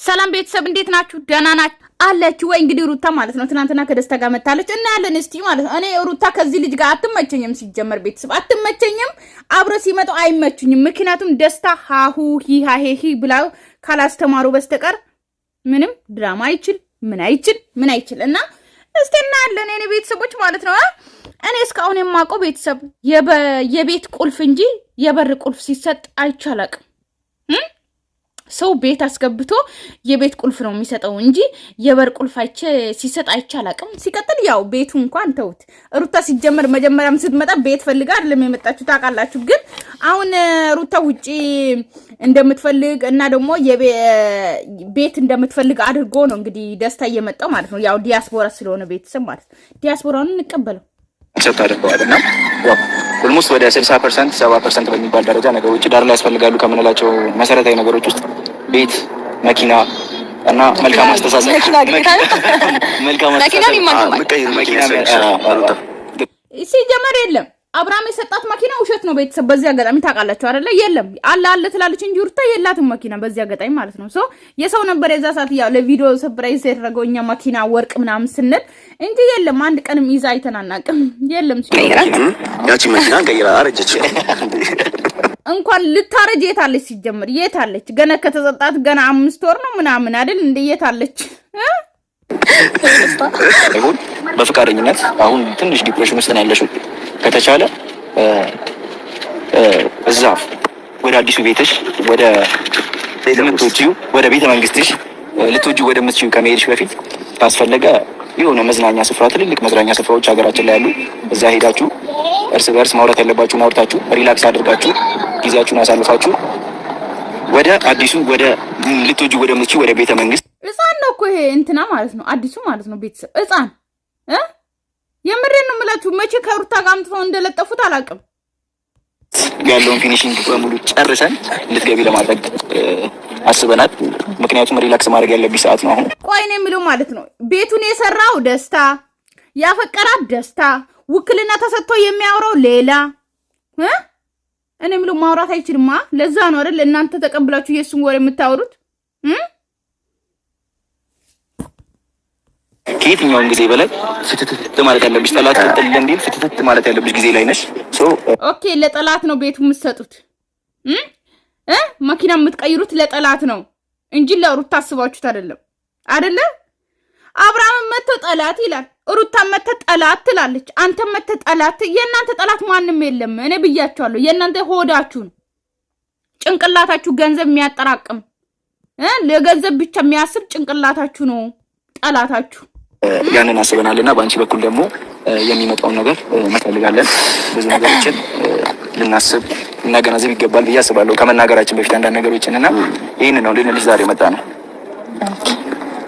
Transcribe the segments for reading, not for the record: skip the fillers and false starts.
ሰላም ቤተሰብ እንዴት ናችሁ? ደህና ናችሁ አላችሁ ወይ? እንግዲህ ሩታ ማለት ነው ትናንትና ከደስታ ጋር መታለች እና ያለን እስቲ ማለት ነው እኔ ሩታ ከዚህ ልጅ ጋር አትመቸኝም። ሲጀመር ቤተሰብ አትመቸኝም፣ አብረ ሲመጡ አይመቹኝም። ምክንያቱም ደስታ ሃሁ ሂሃሄሂ ብላው ካላስተማሩ በስተቀር ምንም ድራማ አይችል ምን አይችል እና እስቲ እና ያለን እኔ ቤተሰቦች ማለት ነው እኔ እስካሁን የማውቀው ቤተሰብ የቤት ቁልፍ እንጂ የበር ቁልፍ ሲሰጥ አይቻላቅም። ሰው ቤት አስገብቶ የቤት ቁልፍ ነው የሚሰጠው እንጂ የበር ቁልፍ ሲሰጥ አይቻላቅም። ሲቀጥል ያው ቤቱ እንኳን ተውት። ሩታ ሲጀመር መጀመሪያም ስትመጣ ቤት ፈልጋ አይደለም የመጣችሁ ታውቃላችሁ። ግን አሁን ሩታ ውጪ እንደምትፈልግ እና ደግሞ ቤት እንደምትፈልግ አድርጎ ነው እንግዲህ ደስታ እየመጣው ማለት ነው። ያው ዲያስፖራ ስለሆነ ቤተሰብ ማለት ነው ዲያስፖራውን እንቀበለው ሰጣ አድርገዋልና ኦልሞስት ወደ 60% 70% በሚባል ደረጃ ነገሮች ዳር ላይ ያስፈልጋሉ ከምንላቸው መሰረታዊ ነገሮች ውስጥ ቤት፣ መኪና እና መልካም አስተሳሰብ ሲጀመር የለም። አብርሃም የሰጣት መኪና ውሸት ነው ቤተሰብ። በዚህ አጋጣሚ ታውቃላችሁ አይደለ? የለም አለ ትላለች እንጂ ሩታ የላትም መኪና በዚህ አጋጣሚ ማለት ነው። የሰው ነበር የዛ ሰዓት ያው ለቪዲዮ ሰርፕራይዝ ያደረገው እኛ መኪና ወርቅ ምናምን ስንል እንጂ የለም አንድ ቀንም ይዛ አይተናናቅም። የለም ያቺ መኪና ቀይራ አረጀች። እንኳን ልታረጅ የታለች ሲጀምር የታለች? ገና ከተሰጣት ገና 5 ወር ነው ምናምን አይደል? እንደ የታለች? በፍቃደኝነት አሁን ትንሽ ዲፕሬሽን ውስጥ ነው ያለሽው። ከተቻለ እዛ ወደ አዲሱ ቤትሽ ወደ ቤተ መንግስትሽ ልትወጂው ወደ ምትችይው ከመሄድሽ በፊት ካስፈለገ የሆነ መዝናኛ ስፍራ ትልልቅ መዝናኛ ስፍራዎች ሀገራችን ላይ ያሉ እዛ ሄዳችሁ እርስ በርስ ማውራት ያለባችሁን አውርታችሁ ሪላክስ አድርጋችሁ ጊዜያችሁን አሳልፋችሁ ወደ አዲሱ ልትወጂው ወደ ምትችይው ወደ ቤተ መንግስት ህፃን ነው እኮ ይሄ እንትና ማለት ነው አዲሱ ማለት ነው ቤተሰብ ህፃን የምሬን ነው የምላችሁ። መቼ ከሩታ ጋር አምጥተው እንደለጠፉት አላውቅም። ያለውን ፊኒሺንግ በሙሉ ጨርሰን እንድትገቢ ለማድረግ አስበናል። ምክንያቱም ሪላክስ ማድረግ ያለብኝ ሰዓት ነው አሁን። ቆይ ነው የሚለው ማለት ነው ቤቱን የሰራው ደስታ፣ ያፈቀራት ደስታ፣ ውክልና ተሰጥቶ የሚያወራው ሌላ እኔ የሚለው ማውራት አይችልማ። ለዛ ነው አይደል እናንተ ተቀብላችሁ የሱን ወሬ የምታወሩት። ከየትኛውም ጊዜ በላይ ፍትትት ማለት ያለብሽ ጠላት ጥል እንዲል ፍትትት ማለት ያለብሽ ጊዜ ላይ ነሽ። ኦኬ ለጠላት ነው ቤቱ የምትሰጡት መኪና የምትቀይሩት ለጠላት ነው እንጂ ለሩታ አስባችሁት አይደለ? አብርሃም መተ ጠላት ይላል፣ ሩታ መተ ጠላት ትላለች፣ አንተ መተ ጠላት። የእናንተ ጠላት ማንም የለም። እኔ ብያችኋለሁ። የእናንተ ሆዳችሁ ነው፣ ጭንቅላታችሁ ገንዘብ የሚያጠራቅም ለገንዘብ ብቻ የሚያስብ ጭንቅላታችሁ ነው ጠላታችሁ። ያንን አስበናልና በአንቺ በኩል ደግሞ የሚመጣውን ነገር እንፈልጋለን። ብዙ ነገሮችን ልናስብ ልናገናዘብ ይገባል ብዬ አስባለሁ ከመናገራችን በፊት አንዳንድ ነገሮችን እና ይህን ነው ልንልሽ ዛሬ መጣ ነው።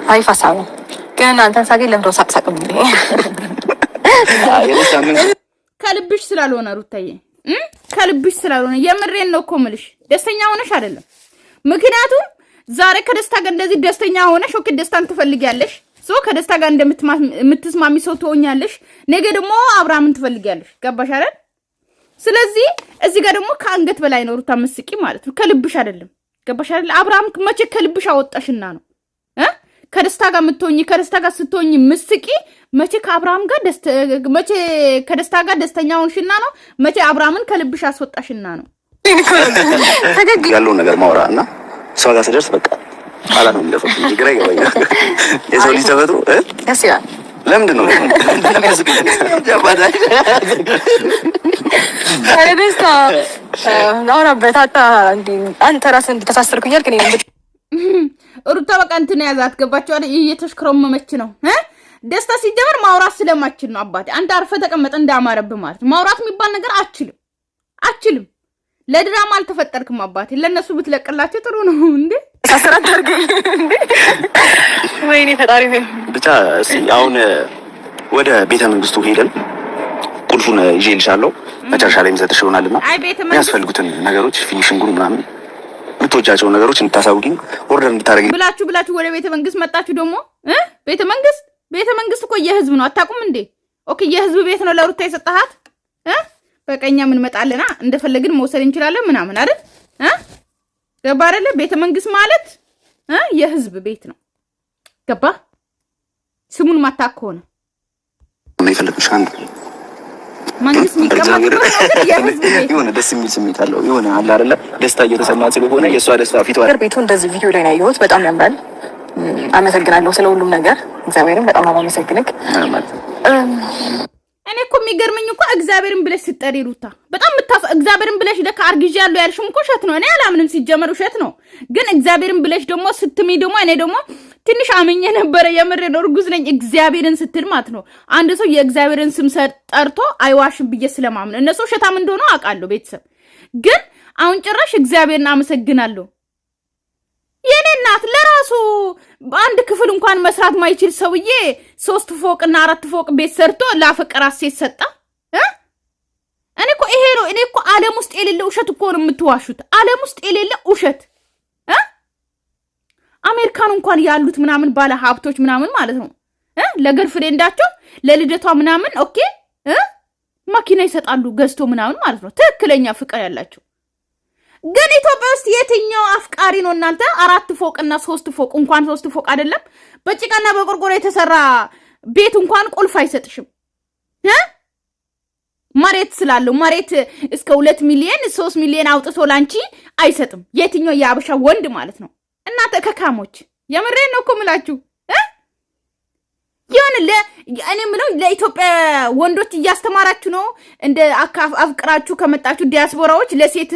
አሪፍ ሀሳብ ነው ግን አንተን ሳገኝ ለምዶ ሳቅሳቅም ከልብሽ ስላልሆነ ሩታዬ ከልብሽ ስላልሆነ የምሬን ነው እኮ የምልሽ። ደስተኛ ሆነሽ አይደለም። ምክንያቱም ዛሬ ከደስታ ጋር እንደዚህ ደስተኛ ሆነሽ ኦኬ ደስታን ትፈልጊያለሽ። ከደስታ ጋር እንደምትስማሚ ሰው ትሆኛለሽ። ነገ ደግሞ አብርሃምን ትፈልጊያለሽ። ገባሽ አይደል? ስለዚህ እዚህ ጋር ደግሞ ከአንገት በላይ ነው ሩታ መስቂ ማለት ነው። ከልብሽ አይደለም። ገባሽ አይደል? አብርሃም መቼ ከልብሽ አወጣሽና ነው ከደስታ ጋር የምትሆኚ? ከደስታ ጋር ስትሆኚ መስቂ መቼ ከአብርሃም ጋር መቼ ከደስታ ጋር ደስተኛ ሆንሽና ነው? መቼ አብርሃምን ከልብሽ አስወጣሽና ነው? ያለውን ነገር ማውራና ሰው ጋር ስደርስ በቃ አላ ነው እንደፈው ግራ ይገባኛል። የሰው ልጅ ተፈጥሮ ደስ ይላል። ለምንድን ነው ደስታ አሁን በታታ አንተ ራስህ እንድተሳሰርኩኛል ግን ሩታ በቃ እንትን ያዛት ገባችሁ አይደል? እየተሽከረመመች ነው ደስታ ሲጀመር ማውራት ስለማችል ነው። አባቴ አንተ አርፈህ ተቀመጥ እንዳማረብህ ማለት ነው። ማውራት የሚባል ነገር አችልም። ለድራማ አልተፈጠርክም አባቴ። ለነሱ ብትለቅላቸው ጥሩ ነው እንዴ አሰራት አድርገኝ እንዴ ወይኔ ፈጣሪ ሆይ። ብቻ እስኪ አሁን ወደ ቤተ መንግስቱ ሄደን ቁልፉን ይዤልሻለሁ መጨረሻ ላይ ምዘጥሽ ይሆናልና የሚያስፈልጉትን ነገሮች ፊኒሽንጉን ምናምን የምትወጃቸውን ነገሮች እንድታሳውቂኝ ኦርደር እንድታደርጊኝ ብላችሁ ወደ ቤተ መንግስት መጣችሁ። ደግሞ ቤተ መንግስት እኮ የህዝብ ነው አታውቁም እንዴ? ኦኬ የህዝብ ቤት ነው ለሩታ የሰጣሃት በቀኛ ምን መጣለና እንደፈለግን መውሰድ እንችላለን ምናምን አይደል? ገባ አይደለ? ቤተ መንግስት ማለት የህዝብ ቤት ነው። ገባ ስሙን ማታክ ሆነ ምን ይፈልግሽ አንድ መንግስት የሚቀመጥበት የህዝብ ቤት የሆነ ደስ የሚል ስሜት አለው። የሆነ አለ አይደለ ደስታ እየተሰማት ስለሆነ የእሷ ደስታ ፊቷ ቤቱ እንደዚህ ቪዲዮ ላይ ነው ያየሁት። በጣም ያምራል። አመሰግናለሁ ስለ ሁሉም ነገር። እግዚአብሔርን በጣም አመሰግንክ። እኔ እኮ የሚገርመኝ እኮ እግዚአብሔርን ብለሽ ስትጠሪ ሩታ በጣም እግዚአብሔርን ብለሽ ለካ አርግዣ ያለው ያልሽም እኮ ውሸት ነው። እኔ አላምንም ሲጀመር ውሸት ነው። ግን እግዚአብሔርን ብለሽ ደግሞ ስትሚ ደግሞ እኔ ደግሞ ትንሽ አምኜ ነበረ። የምሬ ነው። እርጉዝ ነኝ እግዚአብሔርን ስትል ማለት ነው። አንድ ሰው የእግዚአብሔርን ስም ጠርቶ አይዋሽም ብዬ ስለማምን እነሱ ውሸታም እንደሆነ አውቃለሁ። ቤተሰብ ግን አሁን ጭራሽ እግዚአብሔርን አመሰግናለሁ። የኔ እናት ለራሱ አንድ ክፍል እንኳን መስራት ማይችል ሰውዬ 3 ፎቅና 4 ፎቅ ቤት ሰርቶ ላፈቀራት ሴት ሰጣ። እኔ እኮ ይሄ ነው። እኔ እኮ ዓለም ውስጥ የሌለ ውሸት እኮ ነው የምትዋሹት። ዓለም ውስጥ የሌለ ውሸት። አሜሪካን እንኳን ያሉት ምናምን ባለ ሀብቶች ምናምን ማለት ነው ለገርል ፍሬንዳቸው ለልደቷ ምናምን ኦኬ ማኪና ይሰጣሉ ገዝቶ ምናምን ማለት ነው። ትክክለኛ ፍቅር ያላቸው። ግን ኢትዮጵያ ውስጥ የትኛው አፍቃሪ ነው እናንተ 4 ፎቅና 3 ፎቅ እንኳን 3 ፎቅ አይደለም በጭቃና በቆርቆሮ የተሰራ ቤት እንኳን ቁልፍ አይሰጥሽም። መሬት ስላለው መሬት እስከ 2 ሚሊዮን 3 ሚሊዮን አውጥቶ ላንቺ አይሰጥም። የትኛው የአበሻ ወንድ ማለት ነው። እናንተ ከካሞች የምሬን ነው እኮ ምላችሁ ያን እኔ ምለው ለኢትዮጵያ ወንዶች እያስተማራችሁ ነው። እንደ አፍቅራችሁ ከመጣችሁ ዲያስፖራዎች ለሴት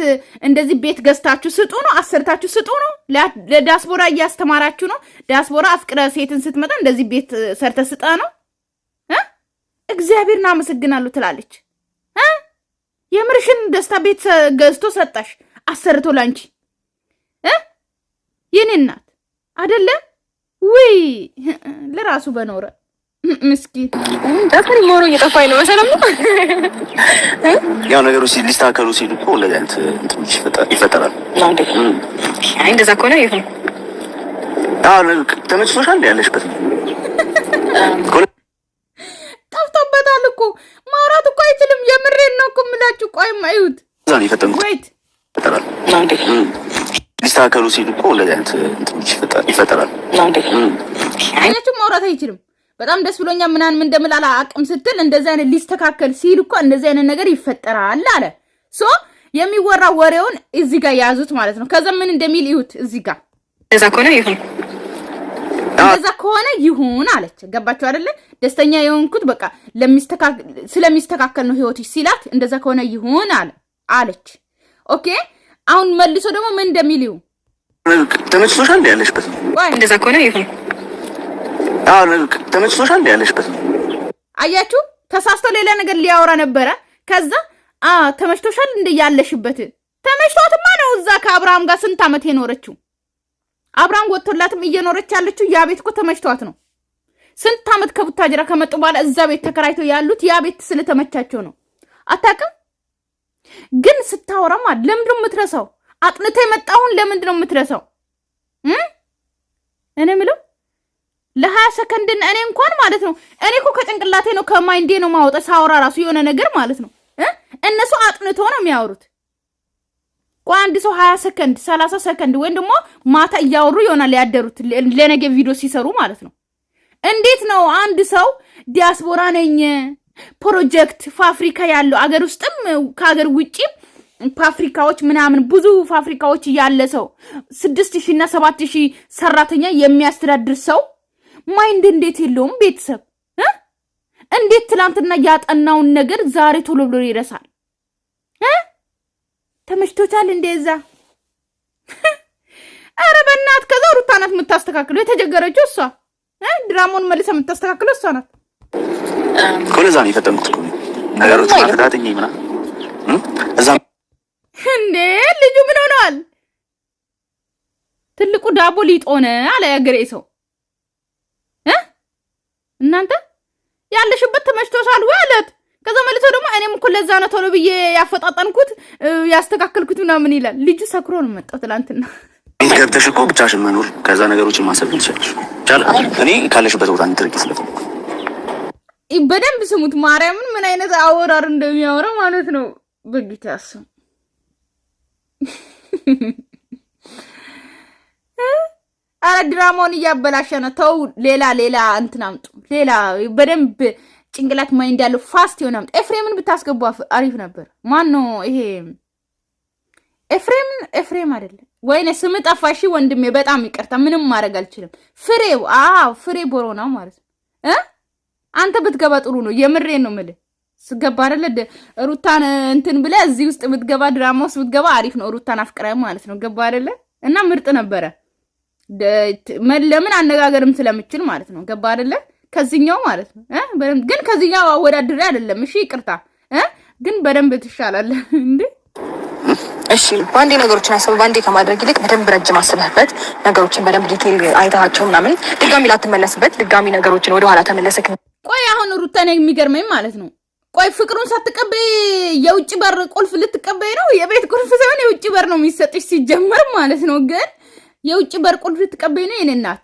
እንደዚህ ቤት ገዝታችሁ ስጡ ነው፣ አሰርታችሁ ስጡ ነው። ለዲያስፖራ እያስተማራችሁ ነው። ዲያስፖራ አፍቅረ ሴትን ስትመጣ እንደዚህ ቤት ሰርተ ስጣ ነው። እግዚአብሔርን አመሰግናለሁ ትላለች። የምርሽን ደስታ ቤት ገዝቶ ሰጣሽ አሰርቶ ላንቺ የኔ እናት አይደለ ወይ? ለራሱ በኖረ ምስኪን ዳክሪ ሞሮ እየጠፋኝ ነው መሰለኝ። ያው ነገሮች ሊስተካከሉ ሲሉ እኮ እንደዚህ አይነት እንትኖች ይፈጠራል። አይ እንደዛ ከሆነ ይሁን። ተመችቶሻል ያለሽበት ጠፍቶበታል እኮ ማውራት እኮ አይችልም። የምሬን ነው እኮ የምላችሁ። ቆይማ እዩት ዛሬ ይፈጠራል ወይት ይፈጠራል ሊስተካከሉ ሲሉ እኮ እንደዚህ አይነት እንትኖች ይፈጠራል። አያችሁ ማውራት አይችልም። በጣም ደስ ብሎኛ ምናምን ምን እንደምላላ አቅም ስትል እንደዚህ አይነት ሊስተካከል ሲል እኮ እንደዚህ አይነት ነገር ይፈጠራል አለ። ሶ የሚወራ ወሬውን እዚህ ጋር ያዙት ማለት ነው። ከዛ ምን እንደሚል ይሁት እዚህ ጋር እንደዛ ከሆነ ይሁን እንደዛ ከሆነ ይሁን አለች። ገባችሁ አይደለ? ደስተኛ የሆንኩት በቃ ስለሚስተካከል ነው ህይወትሽ ሲላት እንደዛ ከሆነ ይሁን አለች። ኦኬ አሁን መልሶ ደግሞ ምን እንደሚል ይሁን ተመችቶሻል ያለሽበት እንደዛ ከሆነ ይሁን ተመችቶሻል ያለሽበት አያችሁ፣ ተሳስቶ ሌላ ነገር ሊያወራ ነበረ። ከዛ ተመችቶሻል እንደ ያለሽበት ተመችቷትማ ነው እዛ ከአብርሃም ጋር ስንት ዓመት የኖረችው። አብርሃም ወጥቶላትም እየኖረች ያለችው ያ ቤት እኮ ተመችቷት ነው። ስንት ዓመት ከቡታጅራ ከመጡ በኋላ እዛ ቤት ተከራይተው ያሉት ያ ቤት ስለተመቻቸው ነው። አታውቅም ግን ስታወራማ ለምንድነው የምትረሳው? አጥንተ የመጣውን ለምንድነው የምትረሳው? እኔ ምለው ለ20 ሰከንድ እኔ እንኳን ማለት ነው እኔ እኮ ከጭንቅላቴ ነው ከማይንዴ ነው ማውጣ ሳወራ ራሱ የሆነ ነገር ማለት ነው። እነሱ አጥንቶ ነው የሚያወሩት። አንድ ሰው 20 ሰከንድ 30 ሰከንድ ወይም ደግሞ ማታ እያወሩ ይሆናል ያደሩት ለነገ ቪዲዮ ሲሰሩ ማለት ነው። እንዴት ነው አንድ ሰው ዲያስፖራ ነኝ ፕሮጀክት ፋብሪካ ያለው አገር ውስጥም ከአገር ውጪ ፋብሪካዎች ምናምን ብዙ ፋብሪካዎች ያለ ሰው 6000 እና 7000 ሰራተኛ የሚያስተዳድር ሰው ማይንድ እንዴት የለውም? ቤተሰብ እንዴት ትላንትና ያጠናውን ነገር ዛሬ ቶሎ ብሎ ይረሳል? ተመችቶታል እንደዛ? አረ በእናት ከዛ ሩታ ናት የምታስተካክለው። የተጀገረችው እሷ ድራማውን መልሳ የምታስተካክለው እሷ ናት። ኮለዛ ነው የፈጠንኩት ነገሮች ማፈታተኝ ምናምን እዛ እንዴ ልጁ ምን ሆኗል? ትልቁ ዳቦ ሊጦነ አለ ያገሬ ሰው። እናንተ ያለሽበት ተመችቶሻል ወለት? ከዛ መልሶ ደግሞ እኔም እኮ ለዛ ነው ቶሎ ብዬ ያፈጣጣንኩት ያስተካከልኩት ምናምን ይላል። ልጁ ሰክሮ ነው መጣው ትላንትና። ገብተሽ እኮ ብቻሽን መኖር ከዛ ነገሮችን ማሰብ ትችላለሽ። እኔ ካለሽበት ቦታ እንትርቂ ስለፈለኩ በደንብ ስሙት። ማርያምን ምን አይነት አወራር እንደሚያወራ ማለት ነው። በጌታ ስም አረ ድራማውን እያበላሸ ነው። ተው ሌላ እንትን አምጡ። ሌላ በደንብ ጭንቅላት ማይንድ ያለው ፋስት ይሆን አምጡ። ኤፍሬምን ብታስገቡ አሪፍ ነበር። ማን ነው ይሄ? ኤፍሬም አይደለም ወይኔ ስም ጠፋሽ ወንድሜ፣ በጣም ይቅርታ። ምንም ማድረግ አልችልም። ፍሬው ፍሬ ቦሮና ማለት ነው። አንተ ብትገባ ጥሩ ነው። የምሬን ነው የምልህ። ስገባ አይደለ ሩታን እንትን ብለ እዚህ ውስጥ ብትገባ ድራማ ውስጥ ብትገባ አሪፍ ነው። ሩታን አፍቅረህ ማለት ነው። ገባ አይደለ? እና ምርጥ ነበረ። ለምን አነጋገርም ስለምችል ማለት ነው። ገባ አይደለ? ከዚህኛው ማለት ነው። በደንብ ግን ከዚህኛው አወዳድሬ አይደለም። እሺ ይቅርታ። ግን በደንብ ትሻላለህ እንዴ? እሺ ባንዴ ነገሮችን አስበው። ባንዴ ከማድረግ ይልቅ በደንብ ረጅም አስበህበት ነገሮችን በደንብ ዲቴል አይታቸው ምናምን ድጋሚ ላትመለስበት ድጋሚ ነገሮችን ወደ ኋላ ተመለሰክ። ቆይ አሁን ሩታን የሚገርመኝ ማለት ነው። ቆይ ፍቅሩን ሳትቀበይ የውጭ በር ቁልፍ ልትቀበይ ነው? የቤት ቁልፍ ሳይሆን የውጭ በር ነው የሚሰጥሽ ሲጀመር ማለት ነው። ግን የውጭ በር ቁልፍ ልትቀበይ ነው? የኔ እናት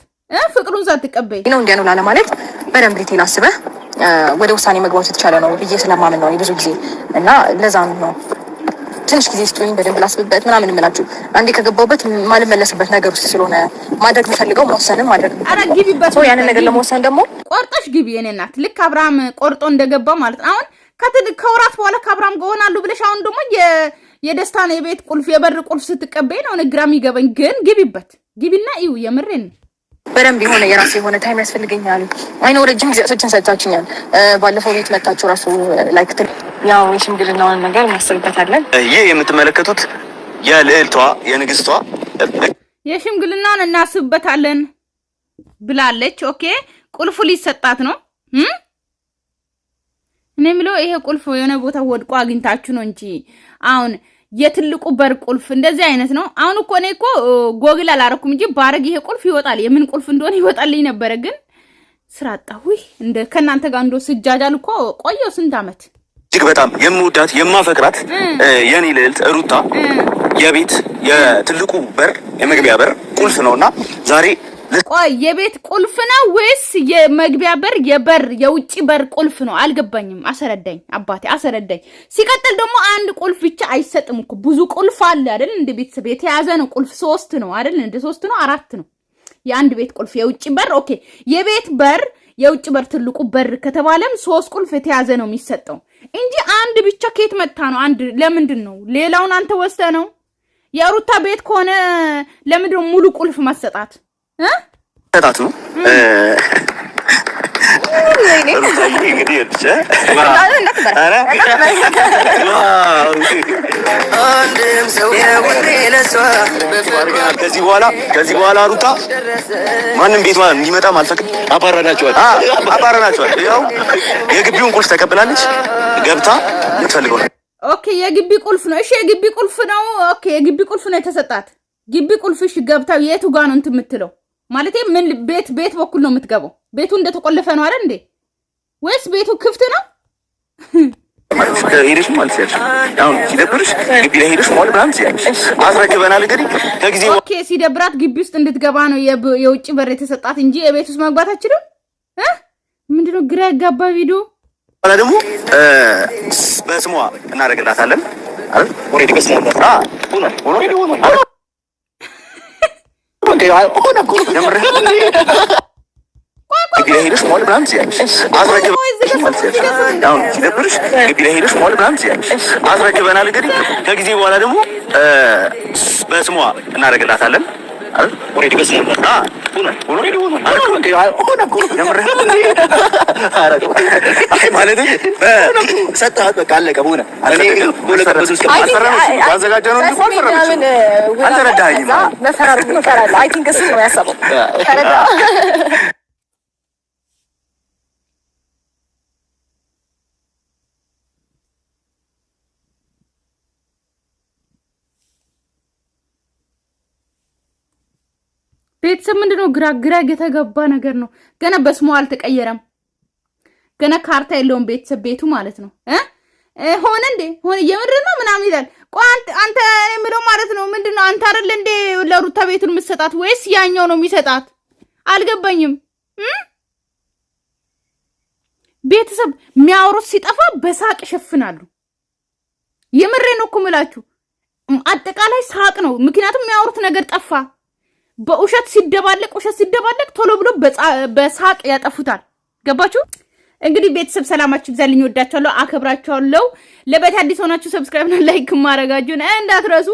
ፍቅሩን ሳትቀበይ ነው እንዴ ነው ላለ ማለት በደንብ ዲቴል አስበህ ወደ ውሳኔ መግባት የተቻለ ነው ብዬ ስለማምን ነው ብዙ ጊዜ እና ለዛም ነው ትንሽ ጊዜ ስጡኝ በደንብ ላስብበት ምናምን እምላችሁ። አንዴ ከገባሁበት ማልመለስበት ነገር ውስጥ ስለሆነ ማድረግ የምፈልገው መወሰንም ማድረግ ግቢበት። ያንን ነገር ለመወሰን ደግሞ ቆርጠሽ ግቢ የኔ እናት። ልክ አብርሃም ቆርጦ እንደገባ ማለት ነው። አሁን ከወራት በኋላ ከአብርሃም ጋር ሆናለሁ ብለሽ አሁን ደግሞ የደስታን የቤት ቁልፍ የበር ቁልፍ ስትቀበይ ነው ንግራም ይገባኝ። ግን ግቢበት፣ ግቢና እዩ። የምሬን በደንብ የሆነ የራሴ የሆነ ታይም ያስፈልገኛል። አይኖ ረጅም ጊዜ ሰጥቻችሁኛል። ባለፈው ቤት መጣችሁ ራሱ ላይክ ያው የሽምግልናውን ነገር እናስብበታለን። ይህ የምትመለከቱት የልዕልቷ የንግስቷ የሽምግልናውን እናስብበታለን ብላለች። ኦኬ ቁልፉ ሊሰጣት ነው። እኔ የምለው ይሄ ቁልፍ የሆነ ቦታ ወድቆ አግኝታችሁ ነው እንጂ አሁን የትልቁ በር ቁልፍ እንደዚህ አይነት ነው። አሁን እኮ እኔ እኮ ጎግል አላረኩም እንጂ ባረግ ይሄ ቁልፍ ይወጣል። የምን ቁልፍ እንደሆነ ይወጣልኝ ነበር። ግን ስራ አጣሁ። እንደ ከናንተ ጋር እንዶ ስጃጃል እኮ ቆየው ስንት አመት። እጅግ በጣም የምወዳት የማፈቅራት የኔ ልዕልት ሩታ የቤት የትልቁ በር የመግቢያ በር ቁልፍ ነውና ዛሬ ቆይ የቤት ቁልፍ ነው ወይስ የመግቢያ በር የበር የውጪ በር ቁልፍ ነው? አልገባኝም። አሰረዳኝ አባቴ አሰረዳኝ። ሲቀጥል ደግሞ አንድ ቁልፍ ብቻ አይሰጥም እኮ ብዙ ቁልፍ አለ አይደል? እንደ ቤተሰብ የተያዘ ነው ቁልፍ 3 ነው አይደል? እንደ 3 ነው 4 ነው የአንድ ቤት ቁልፍ የውጪ በር። ኦኬ የቤት በር የውጪ በር ትልቁ በር ከተባለም 3 ቁልፍ የተያዘ ነው የሚሰጠው እንጂ አንድ ብቻ ከየት መጣ ነው? አንድ ለምንድን ነው? ሌላውን አንተ ወስደህ ነው? የሩታ ቤት ከሆነ ለምንድን ነው ሙሉ ቁልፍ ማሰጣት? ተጣጡ ከዚህ በኋላ ሩታ ማንም ቤቷ እንዲመጣ አልፈቅድም። አባረናቸዋል። ያው የግቢውን ቁልፍ ተቀብላለች ገብታ የምትፈልገው ነው። ኦኬ የግቢ ቁልፍ ነው። እሺ የግቢ ቁልፍ ነው። ኦኬ የግቢ ቁልፍ ነው የተሰጣት። ግቢ ቁልፍሽ ገብታው የቱ ጋር ነው እንትን የምትለው? ማለት ምን ቤት በኩል ነው የምትገባው? ቤቱ እንደተቆለፈ ነው አይደል እንዴ? ወይስ ቤቱ ክፍት ነው? ሄደሽ ማለት ያልሽ አሁን ሲደብርሽ ግቢ ላይ ሄደሽ ማለት ብራንስ ያልሽ አስረክበናል። እንግዲህ ከጊዜ ኦኬ ሲደብራት ግቢ ውስጥ እንድትገባ ነው የውጭ በር የተሰጣት እንጂ የቤት ውስጥ መግባት አትችልም። ምንድነው ግራ ያጋባ ቪዲዮ። አላ ደግሞ በስሟ እናደርግላታለን አይደል? ኦሬዲ በስሟ ሆኖ አስረክበናል። እንግዲህ ከጊዜ በኋላ ደግሞ በስሟ እናደርግላታለን አይደል? ኦሬዲ በስሟ ማለት ሰጣት በቃ አለቀ። ሆነ ቤተሰብ ምንድነው? ግራ የተገባ ነገር ነው። ገና በስሙ አልተቀየረም። ገና ካርታ የለውም ቤተሰብ ቤቱ ማለት ነው። ሆነ እንዴ ሆነ የምር ነው ምናምን ይላል። ቆይ አንተ የምለው ማለት ነው ምንድነው? አንተ አይደል እንዴ ለሩታ ቤቱን የምትሰጣት ወይስ ያኛው ነው የሚሰጣት? አልገባኝም። ቤተሰብ የሚያወሩት ሲጠፋ በሳቅ ይሸፍናሉ። የምሬ ነው እኮ የምላችሁ። አጠቃላይ ሳቅ ነው። ምክንያቱም የሚያወሩት ነገር ጠፋ። በውሸት ሲደባለቅ ቶሎ ብሎ በሳቅ ያጠፉታል። ገባችሁ? እንግዲህ ቤተሰብ ሰላማችሁ ይብዛልኝ። ወዳችኋለሁ፣ አከብራችኋለሁ። ለቤት አዲስ ሆናችሁ ሰብስክራይብ እና ላይክ ማድረጋችሁን እንዳትረሱ።